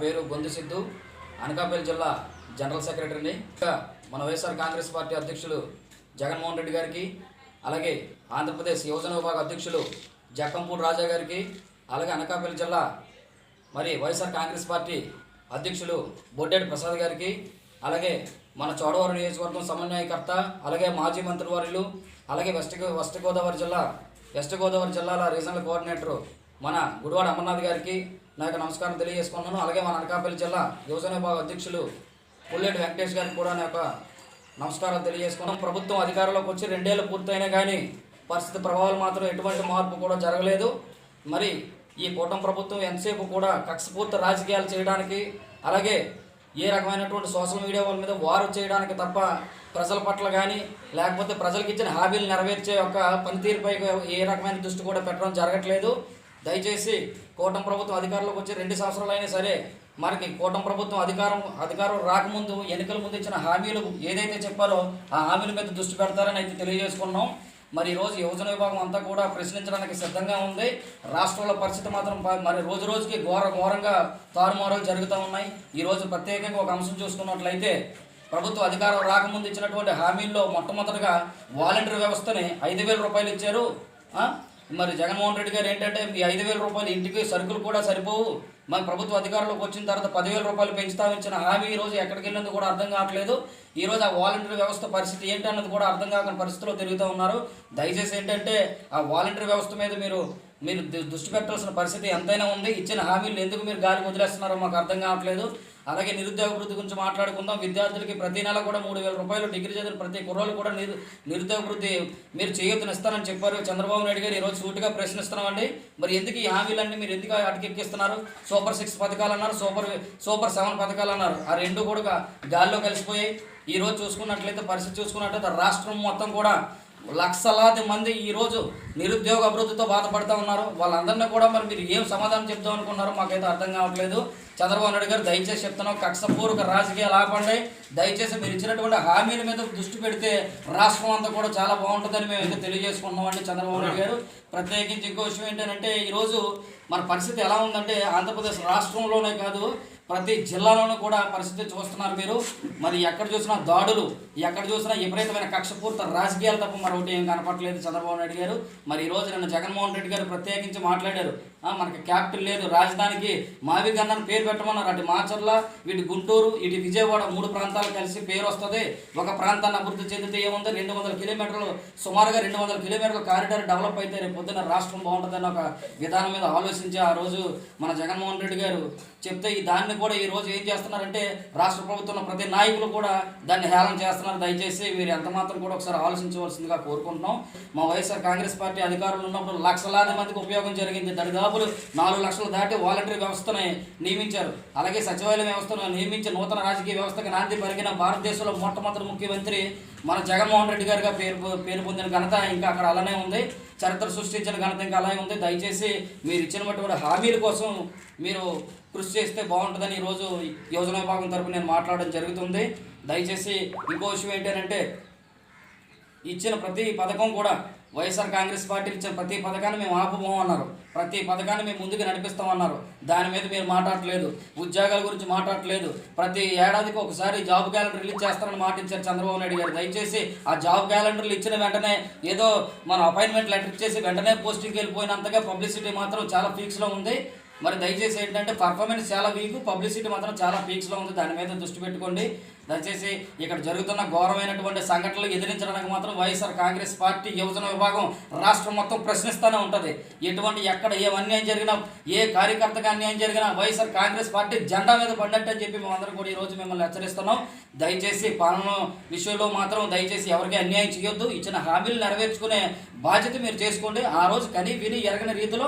పేరు గొంతు సిద్ధు, అనకాపల్లి జిల్లా జనరల్ సెక్రటరీని. మన వైఎస్ఆర్ కాంగ్రెస్ పార్టీ అధ్యక్షులు జగన్మోహన్ రెడ్డి గారికి, అలాగే ఆంధ్రప్రదేశ్ యువజన విభాగ అధ్యక్షులు జక్కంపూడి రాజా గారికి, అలాగే అనకాపల్లి జిల్లా మరి వైఎస్ఆర్ కాంగ్రెస్ పార్టీ అధ్యక్షులు బొడ్డేటి ప్రసాద్ గారికి, అలాగే మన చోడవరం నియోజకవర్గం సమన్వయకర్త, అలాగే మాజీ మంత్రివర్యులు, అలాగే వెస్ట్ గోదావరి జిల్లాల రీజనల్ కోఆర్డినేటర్ మన గుడివాడ అమర్నాథ్ గారికి నా యొక్క నమస్కారం తెలియజేసుకున్నాను. అలాగే మన అనకాపల్లి జిల్లా యువజన విభాగ అధ్యక్షులు పుల్లేటి వెంకటేష్ గారికి కూడా నా యొక్క నమస్కారం తెలియజేసుకున్నాం. ప్రభుత్వం అధికారంలోకి వచ్చి 2 ఏళ్ళు పూర్తయినా కానీ పరిస్థితి ప్రభావాలు మాత్రం ఎటువంటి మార్పు కూడా జరగలేదు. మరి ఈ కూటమి ప్రభుత్వం ఎంతసేపు కూడా కక్షపూర్తి రాజకీయాలు చేయడానికి, అలాగే ఏ రకమైనటువంటి సోషల్ మీడియా వాళ్ళ మీద వారు చేయడానికి తప్ప ప్రజల పట్ల కానీ లేకపోతే ప్రజలకు ఇచ్చిన హామీలు నెరవేర్చే యొక్క పనితీరుపై ఏ రకమైన దృష్టి కూడా పెట్టడం జరగట్లేదు. దయచేసి కూటమి ప్రభుత్వం అధికారంలోకి వచ్చి 2 సంవత్సరాలు అయినా సరే మనకి కూటమి ప్రభుత్వం అధికారం రాకముందు ఎన్నికల ముందు ఇచ్చిన హామీలు ఏదైతే చెప్పారో ఆ హామీల మీద దృష్టి పెడతారని అయితే తెలియజేసుకున్నాం. మరి ఈరోజు యువజన విభాగం అంతా కూడా ప్రశ్నించడానికి సిద్ధంగా ఉంది. రాష్ట్రంలో పరిస్థితి మాత్రం మరి రోజుకి ఘోరంగా తారుమారులు జరుగుతూ ఉన్నాయి. ఈరోజు ప్రత్యేకంగా ఒక అంశం చూసుకున్నట్లయితే ప్రభుత్వ అధికారం రాకముందు ఇచ్చినటువంటి హామీల్లో మొట్టమొదటిగా వాలంటీర్ వ్యవస్థని 5,000 రూపాయలు ఇచ్చారు. మరి జగన్మోహన్ రెడ్డి గారు ఏంటంటే ఈ 5,000 రూపాయలు ఇంటికి సరుకులు కూడా సరిపోవు, మరి ప్రభుత్వ అధికారంలోకి వచ్చిన తర్వాత 10,000 రూపాయలు పెంచుతామిచ్చిన హామీ ఈరోజు ఎక్కడికి వెళ్ళినందుకు కూడా అర్థం కావట్లేదు. ఈరోజు ఆ వాలంటీర్ వ్యవస్థ పరిస్థితి ఏంటి అన్నది కూడా అర్థం కాని పరిస్థితిలో తిరుగుతూ ఉన్నారు. దయచేసి ఏంటంటే ఆ వాలంటీర్ వ్యవస్థ మీద మీరు దృష్టి పెట్టాల్సిన పరిస్థితి ఎంతైనా ఉంది. ఇచ్చిన హామీలు ఎందుకు మీరు గాలికి వదిలేస్తున్నారో మాకు అర్థం కావట్లేదు. అలాగే నిరుద్యోగ వృద్ధి గురించి మాట్లాడుకుందాం. విద్యార్థులకి ప్రతి నెల కూడా 3,000 రూపాయలు, డిగ్రీ చదివిన ప్రతి కుర్రోళ్ళు కూడా నిరుద్యోగ వృద్ధి మీరు చేయొద్దునిస్తానని చెప్పారు చంద్రబాబు నాయుడు గారు. ఈరోజు సూటిగా ప్రశ్నిస్తున్నామండి, మరి ఎందుకు ఈ హామీలన్నీ మీరు ఎందుకు అటకెక్కిస్తున్నారు? సూపర్ 6 పథకాలు అన్నారు, సూపర్ 7 పథకాలు అన్నారు. ఆ 2 కూడా గాల్లో కలిసిపోయాయి. ఈరోజు చూసుకున్నట్లయితే పరిస్థితి చూసుకున్నట్లయితే రాష్ట్రం మొత్తం కూడా లక్షలాది మంది ఈరోజు నిరుద్యోగ అభివృద్ధితో బాధపడుతూ ఉన్నారు. వాళ్ళందరినీ కూడా మరి మీరు ఏం సమాధానం చెప్తాం అనుకున్నారో మాకైతే అర్థం కావట్లేదు. చంద్రబాబు నాయుడు గారు దయచేసి చెప్తున్నాం, కక్షపూర్వక రాజకీయాలు ఆపండి. దయచేసి మీరు ఇచ్చినటువంటి హామీల మీద దృష్టి పెడితే రాష్ట్రం అంతా కూడా చాలా బాగుంటుందని మేము అయితే తెలియజేసుకున్నామండి. చంద్రబాబు నాయుడు గారు ప్రత్యేకించి ఇంకో విషయం ఏంటంటే ఈరోజు మన పరిస్థితి ఎలా ఉందంటే ఆంధ్రప్రదేశ్ రాష్ట్రంలోనే కాదు ప్రతి జిల్లాలోనూ కూడా పరిస్థితి చూస్తున్నారు మీరు. మరి ఎక్కడ చూసినా దాడులు, ఎక్కడ చూసినా విపరీతమైన కక్షపూర్త రాజకీయాలు తప్ప మరొకటి ఏం కనపట్లేదు చంద్రబాబు నాయుడు గారు. మరి ఈరోజు నిన్న జగన్మోహన్ రెడ్డి గారు ప్రత్యేకించి మాట్లాడారు. మనకి క్యాపిటల్ లేదు, రాజధానికి మావిగన్నని పేరు పెట్టమన్నారు. అటు మాచర్ల, ఇటు గుంటూరు, ఇటు విజయవాడ 3 ప్రాంతాలు కలిసి పేరు వస్తుంది. ఒక ప్రాంతాన్ని అభివృద్ధి చెందితే ఏముంది, 200 కిలోమీటర్లు సుమారుగా 200 కిలోమీటర్ల కారిడార్ డెవలప్ అయితే రేపు పొద్దున్న రాష్ట్రం బాగుంటుందని ఒక విధానం మీద ఆలోచించి ఆ రోజు మన జగన్మోహన్ రెడ్డి గారు చెప్తే దాన్ని కూడా ఈ రోజు ఏం చేస్తున్నారంటే రాష్ట్ర ప్రభుత్వంలో ప్రతి నాయకులు కూడా దాన్ని హేళన చేస్తున్నారు. దయచేసి మీరు ఎంత మాత్రం కూడా ఒకసారి ఆలోచించవలసిందిగా కోరుకుంటున్నాం. మా వైఎస్ఆర్ కాంగ్రెస్ పార్టీ అధికారులు ఉన్నప్పుడు లక్షలాది మందికి ఉపయోగం జరిగింది. దరిదాపులు 4 లక్షలు దాటి వాలంటీర్ వ్యవస్థను నియమించారు. అలాగే సచివాలయ వ్యవస్థను నియమించి నూతన రాజకీయ వ్యవస్థకు నాంది పలికిన భారతదేశంలో మొట్టమొదటి ముఖ్యమంత్రి మన జగన్మోహన్ రెడ్డి గారిగా పేరు పొందిన ఘనత ఇంకా అక్కడ అలానే ఉంది. చరిత్ర సృష్టించిన ఘనత ఇంకా అలాగే ఉంది. దయచేసి మీరు ఇచ్చినటువంటి హామీల కోసం మీరు కృషి చేస్తే బాగుంటుందని ఈరోజు యోజన విభాగం తరపున నేను మాట్లాడడం జరుగుతుంది. దయచేసి ఇంకో విషయం ఏంటంటే ఇచ్చిన ప్రతి పథకం కూడా వైఎస్ఆర్ కాంగ్రెస్ పార్టీ ఇచ్చిన ప్రతి పథకాన్ని మేము ఆపుపోమన్నారు, ప్రతి పథకాన్ని మేము ముందుకు నడిపిస్తామన్నారు. దాని మీద మీరు మాట్లాడట్లేదు, ఉద్యోగాల గురించి మాట్లాడట్లేదు. ప్రతి ఏడాదికి ఒకసారి జాబ్ క్యాలెండర్ రిలీజ్ చేస్తారని మాట ఇచ్చారు చంద్రబాబు నాయుడు గారు. దయచేసి ఆ జాబ్ క్యాలెండర్లు ఇచ్చిన వెంటనే ఏదో మన అపాయింట్మెంట్ లెటర్ ఇచ్చేసి వెంటనే పోస్టింగ్కి వెళ్ళిపోయినంతగా పబ్లిసిటీ మాత్రం చాలా పీక్స్లో ఉంది. మరి దయచేసి ఏంటంటే పర్ఫార్మెన్స్ చాలా వీక్, పబ్లిసిటీ మాత్రం చాలా పీక్స్లో ఉంది. దాని మీద దృష్టి పెట్టుకోండి. దయచేసి ఇక్కడ జరుగుతున్న ఘోరమైనటువంటి సంఘటనలు ఎదిరించడానికి మాత్రం వైఎస్ఆర్ కాంగ్రెస్ పార్టీ యువజన విభాగం రాష్ట్రం మొత్తం ప్రశ్నిస్తూనే ఉంటుంది. ఎక్కడ ఏ అన్యాయం జరిగినా, ఏ కార్యకర్తగా అన్యాయం జరిగినా వైఎస్ఆర్ కాంగ్రెస్ పార్టీ జెండా మీద పడినట్టు అని చెప్పి మేమందరం కూడా ఈరోజు మిమ్మల్ని హెచ్చరిస్తున్నాం. దయచేసి పాలన విషయంలో మాత్రం దయచేసి ఎవరికి అన్యాయం చేయొద్దు. ఇచ్చిన హామీలు నెరవేర్చుకునే బాధ్యత మీరు చేసుకోండి. ఆ రోజు కని విని ఎరగని రీతిలో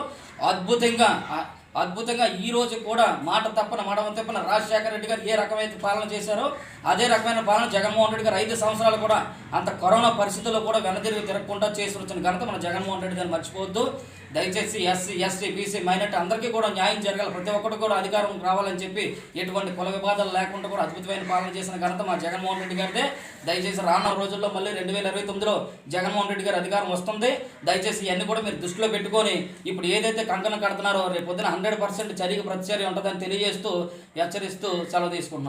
అద్భుతంగా ఈ రోజు కూడా మాట తప్పన రాజశేఖర రెడ్డి గారు ఏ రకమైన పాలన చేశారో అదే రకమైన పాలన జగన్మోహన్ రెడ్డి గారు 5 సంవత్సరాలు కూడా అంత కరోనా పరిస్థితుల్లో కూడా తిరగకుండా చేసి వచ్చిన ఘనత మన జగన్మోహన్ రెడ్డి గారిని మర్చిపోవద్దు. దయచేసి ఎస్సీ, ఎస్టీ, బీసీ, మైనార్టీ అందరికీ కూడా న్యాయం జరగాలి, ప్రతి ఒక్కరు కూడా అధికారం రావాలని చెప్పి ఎటువంటి కుల వివాదాలు లేకుండా కూడా అద్భుతమైన పాలన చేసిన ఘనత మా జగన్మోహన్ రెడ్డి గారిదే. దయచేసి రానున్న రోజుల్లో మళ్ళీ 2029లో జగన్మోహన్ రెడ్డి గారి అధికారం వస్తుంది. దయచేసి ఇవన్నీ కూడా మీరు దృష్టిలో పెట్టుకొని ఇప్పుడు ఏదైతే కంకణం కడుతున్నారో రేపు పొద్దున 100% చర్యకు ప్రతిచర్య ఉంటుందని తెలియజేస్తూ హెచ్చరిస్తూ సెలవు తీసుకుంటున్నాం.